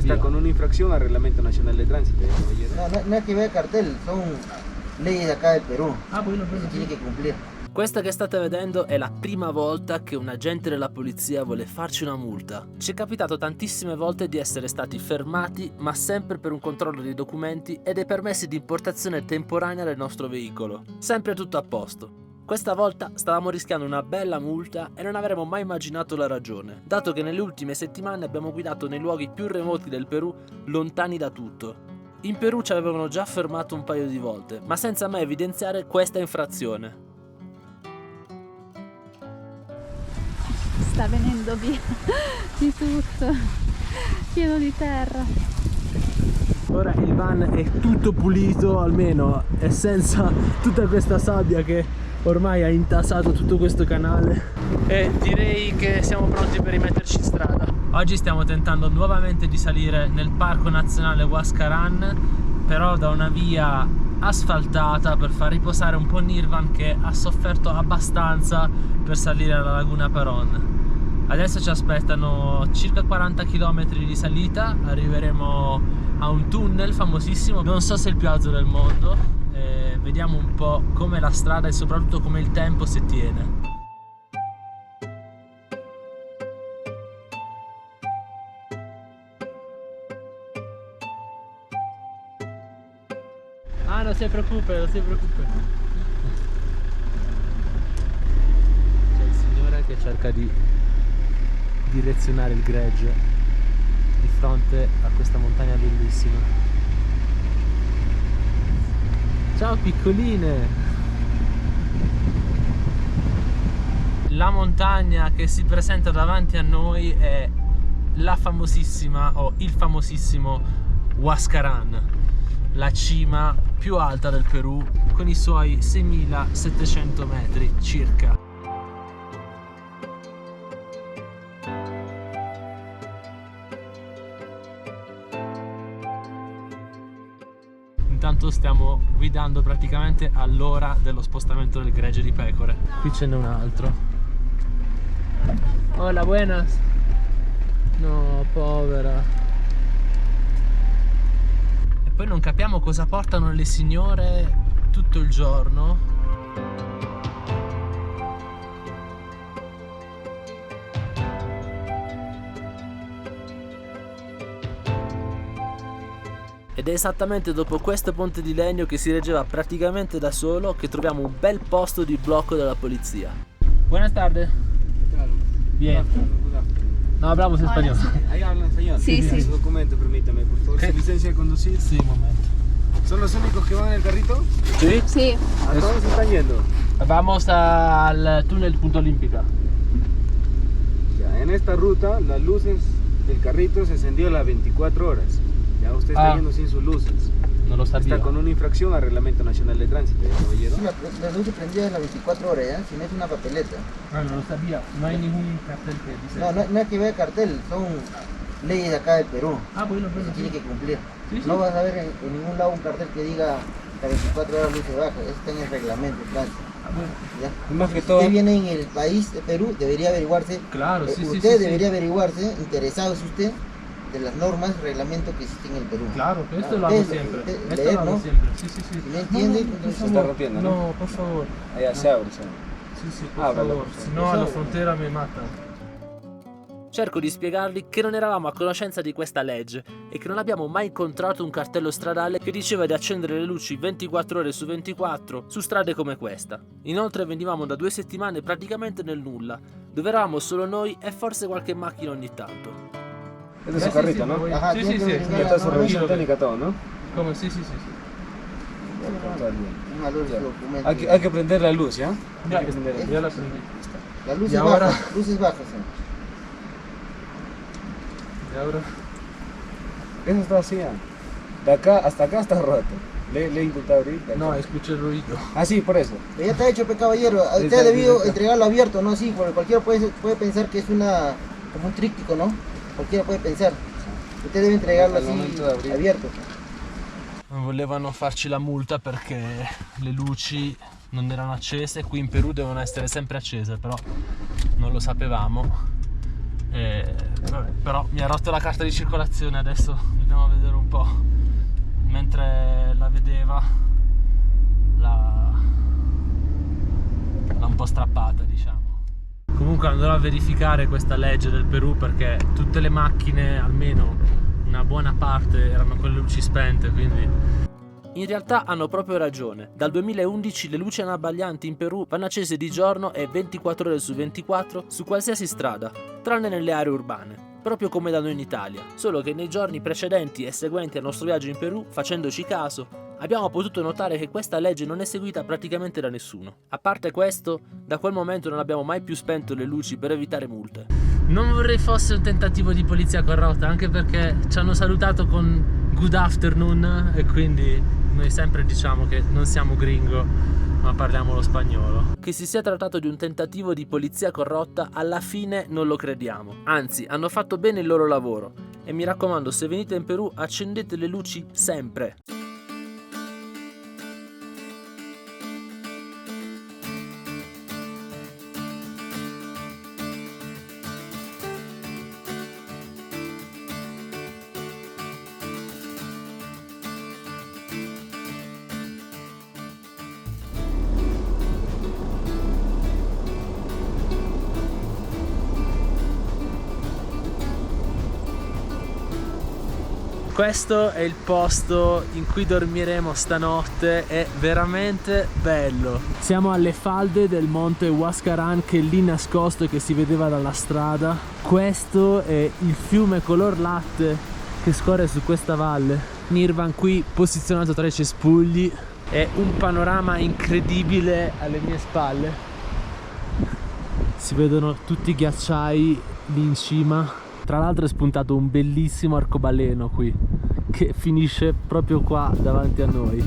Está con una infracción al Reglamento Nacional de Tránsito, caballero. No es que vea cartel, son leyes de acá del Perú. Bueno, Se tiene que cumplir. Questa che state vedendo è la prima volta che un agente della polizia vuole farci una multa. Ci è capitato tantissime volte di essere stati fermati, ma sempre per un controllo dei documenti e dei permessi di importazione temporanea del nostro veicolo. Sempre tutto a posto. Questa volta stavamo rischiando una bella multa e non avremmo mai immaginato la ragione, dato che nelle ultime settimane abbiamo guidato nei luoghi più remoti del Perù, lontani da tutto. In Perù ci avevano già fermato un paio di volte, ma senza mai evidenziare questa infrazione. Sta venendo via di tutto, pieno di terra. Ora il van è tutto pulito, almeno è senza tutta questa sabbia che ormai ha intasato tutto questo canale, e direi che siamo pronti per rimetterci in strada. Oggi stiamo tentando nuovamente di salire nel Parco Nazionale Huascarán, però da una via asfaltata per far riposare un po' Nirvan, che ha sofferto abbastanza per salire alla Laguna Parón. Adesso ci aspettano circa 40 km di salita, arriveremo a un tunnel famosissimo, non so se è il più alto del mondo, vediamo un po' com'è la strada e soprattutto come il tempo se tiene. Ah, non si preoccupa, non si preoccupa. C'è il signore che cerca di direzionare il gregge di fronte a questa montagna bellissima. Ciao piccoline! La montagna che si presenta davanti a noi è la famosissima o il famosissimo Huascarán, la cima più alta del Perù con i suoi 6.700 metri circa. Intanto stiamo guidando praticamente all'ora dello spostamento del gregge di pecore. Qui ce n'è un altro. Hola, buenas. No, povera. E poi non capiamo cosa portano le signore tutto il giorno. Ed è esattamente dopo questo ponte di legno che si reggeva praticamente da solo che troviamo un bel posto di blocco della polizia. Buenas tardes. Bien. No, hablamos español. Ahí hablan español. Sí, sí. Su documento, permítame, por favor. ¿Su licencia de conducir? Sí, un momento. ¿Son los únicos que van en el carrito? Sí. Sì. ¿A todos se están yendo? Vamos al túnel Punta Olímpica. Ya, en esta ruta las luces del carrito se encendió las 24 horas. Ya usted está yendo sin sus luces. No lo sabía. Está con una infracción al Reglamento Nacional de Tránsito, caballero. Sí, la luz se prendía a las 24 horas, ¿ya? Si no es una papeleta. Ah, no lo sabía. No hay ningún cartel que dice. No es que vea cartel, son leyes de acá del Perú. Bueno, Se tiene que cumplir. Sí, sí. No vas a ver en ningún lado un cartel que diga las 24 horas luz se baja. Eso está en el reglamento de tránsito. ¿Ya? Y más que todo, Usted viene en el país de Perú, debería averiguarse. Claro, sí, sí, usted sí, debería averiguarse, interesado es usted, de las normas, reglamentos que existen en el Perú. Claro, esto lo Leer, hago siempre. Esto leer, lo hago ¿no? siempre. Sí, sí, sí. Si no entiende, por entonces se está favor. rompiendo, ¿no? No, por favor. allá se abre, se abre. Sì, sì, per Ábralo, favore, por favor. se no alla frontiera mi mata. Cerco di spiegargli che non eravamo a conoscenza di questa legge e che non abbiamo mai incontrato un cartello stradale che diceva di accendere le luci 24 ore su 24 su strade come questa. Inoltre venivamo da 2 settimane praticamente nel nulla, dove eravamo solo noi e forse qualche macchina ogni tanto. Es de su carrito, ¿no? Ajá, Sì, tiene sì, que sì. verificar Y está su las revisión normas. técnica, todo, ¿no? Come? Sì, sì, sì. Está bien. Una luz de Ya. documento. Hay que prender la luz, ¿ya? Ya, Hay que prender la luz. ya la prendí. Las luces Y ahora- bajas, luces bajas. ¿eh? E ora? Eso está así, ¿ah? De acá hasta acá está roto. Le he intentado abrir. de acá. No, escuché il ruido. Ah, sí, por eso. Pero ya está hecho, caballero. Usted Está ha debido bien, está. entregarlo abierto, ¿no? Sí, porque cualquiera puede pensar que es como un tríptico, ¿no? Cualquiera puede pensar. Usted debe entregarlo Al así, momento de abrir. abierto. Volevano farci la multa perché le luci non erano accese. Qui in Perù devono essere sempre accese, però non lo sapevamo. Vabbè, però mi ha rotto la carta di circolazione, adesso andiamo a vedere un po'. Mentre la vedeva l'ha un po' strappata, diciamo. Comunque andrò a verificare questa legge del Perù, perché tutte le macchine, almeno una buona parte, erano con le luci spente, quindi... In realtà hanno proprio ragione. Dal 2011 le luci anabbaglianti in Perù vanno accese di giorno e 24 ore su 24 su qualsiasi strada, tranne nelle aree urbane, proprio come da noi in Italia. Solo che nei giorni precedenti e seguenti al nostro viaggio in Perù, facendoci caso, abbiamo potuto notare che questa legge non è seguita praticamente da nessuno. A parte questo, da quel momento non abbiamo mai più spento le luci per evitare multe. Non vorrei fosse un tentativo di polizia corrotta, anche perché ci hanno salutato con good afternoon e quindi noi sempre diciamo che non siamo gringo, ma parliamo lo spagnolo. Che si sia trattato di un tentativo di polizia corrotta, alla fine non lo crediamo. Anzi, hanno fatto bene il loro lavoro. E mi raccomando, se venite in Perù, accendete le luci sempre. Questo è il posto in cui dormiremo stanotte, è veramente bello. Siamo alle falde del monte Huascarán, che è lì nascosto e che si vedeva dalla strada. Questo è il fiume color latte che scorre su questa valle. Nirvan qui posizionato tra i cespugli. È un panorama incredibile alle mie spalle. Si vedono tutti i ghiacciai lì in cima. Tra l'altro è spuntato un bellissimo arcobaleno qui, che finisce proprio qua davanti a noi.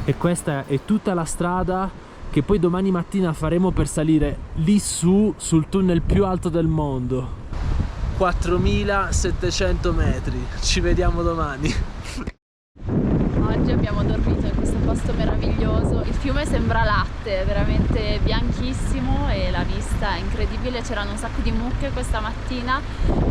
E questa è tutta la strada che poi domani mattina faremo per salire lì su, sul tunnel più alto del mondo. 4700 metri. Ci vediamo domani. Oggi abbiamo dormito in questo posto meraviglioso. Il fiume sembra latte, è veramente bianchissimo e la vista è incredibile. C'erano un sacco di mucche questa mattina.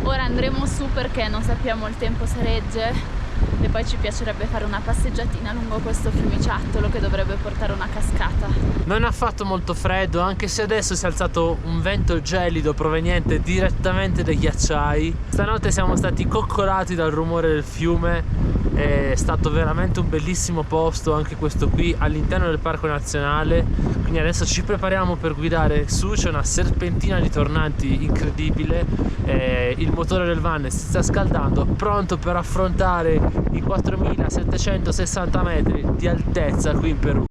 Ora andremo su perché non sappiamo il tempo se regge. E poi ci piacerebbe fare una passeggiatina lungo questo fiumiciattolo che dovrebbe portare una cascata. Non ha fatto molto freddo, anche se adesso si è alzato un vento gelido proveniente direttamente dai ghiacciai. Stanotte siamo stati coccolati dal rumore del fiume. È stato veramente un bellissimo posto anche questo qui all'interno del parco nazionale. Quindi adesso ci prepariamo per guidare su, c'è una serpentina di tornanti incredibile. Il motore del van si sta scaldando, pronto per affrontare i 4760 metri di altezza qui in Perù.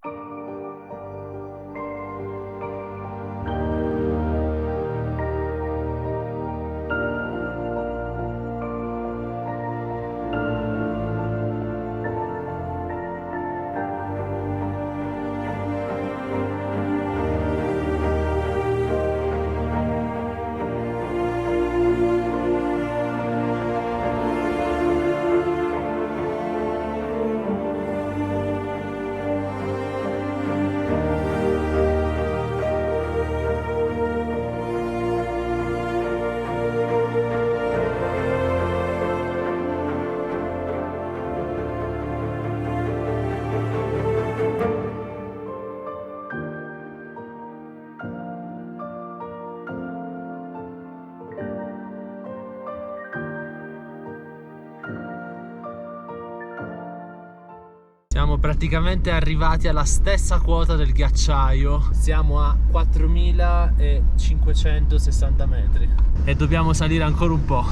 Siamo praticamente arrivati alla stessa quota del ghiacciaio. Siamo a 4560 metri e dobbiamo salire ancora un po'.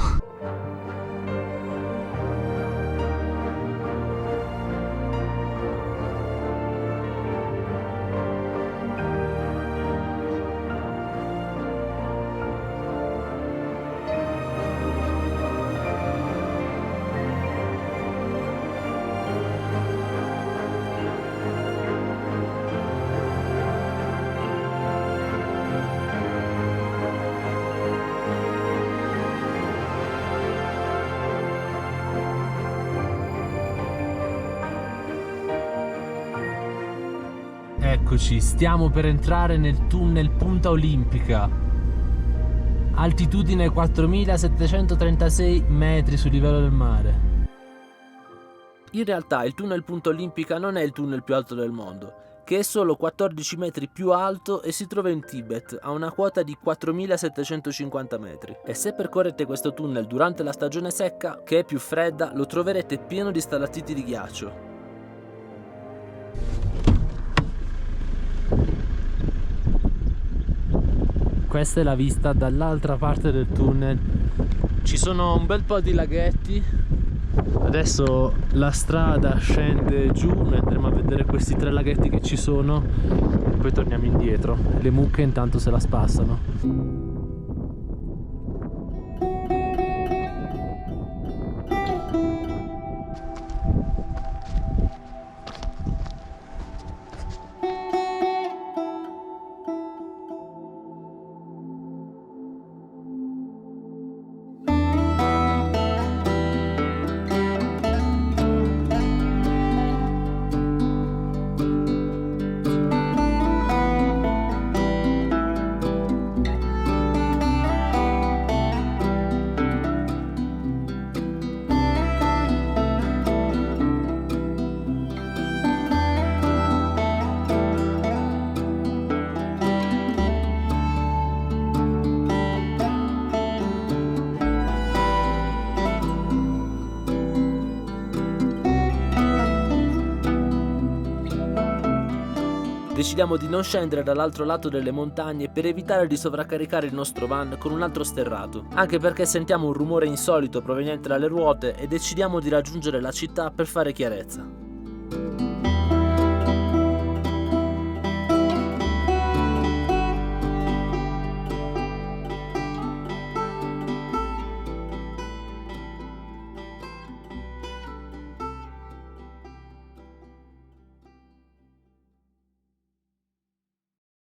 Eccoci, stiamo per entrare nel tunnel Punta Olimpica. Altitudine 4736 metri sul livello del mare. In realtà il tunnel Punta Olimpica non è il tunnel più alto del mondo, che è solo 14 metri più alto e si trova in Tibet a una quota di 4750 metri. E se percorrete questo tunnel durante la stagione secca, che è più fredda, lo troverete pieno di stalattiti di ghiaccio. Questa è la vista dall'altra parte del tunnel. Ci sono un bel po' di laghetti. Adesso la strada scende giù, noi andremo a vedere questi 3 laghetti che ci sono e poi torniamo indietro. Le mucche intanto se la spassano. Decidiamo di non scendere dall'altro lato delle montagne per evitare di sovraccaricare il nostro van con un altro sterrato, anche perché sentiamo un rumore insolito proveniente dalle ruote e decidiamo di raggiungere la città per fare chiarezza.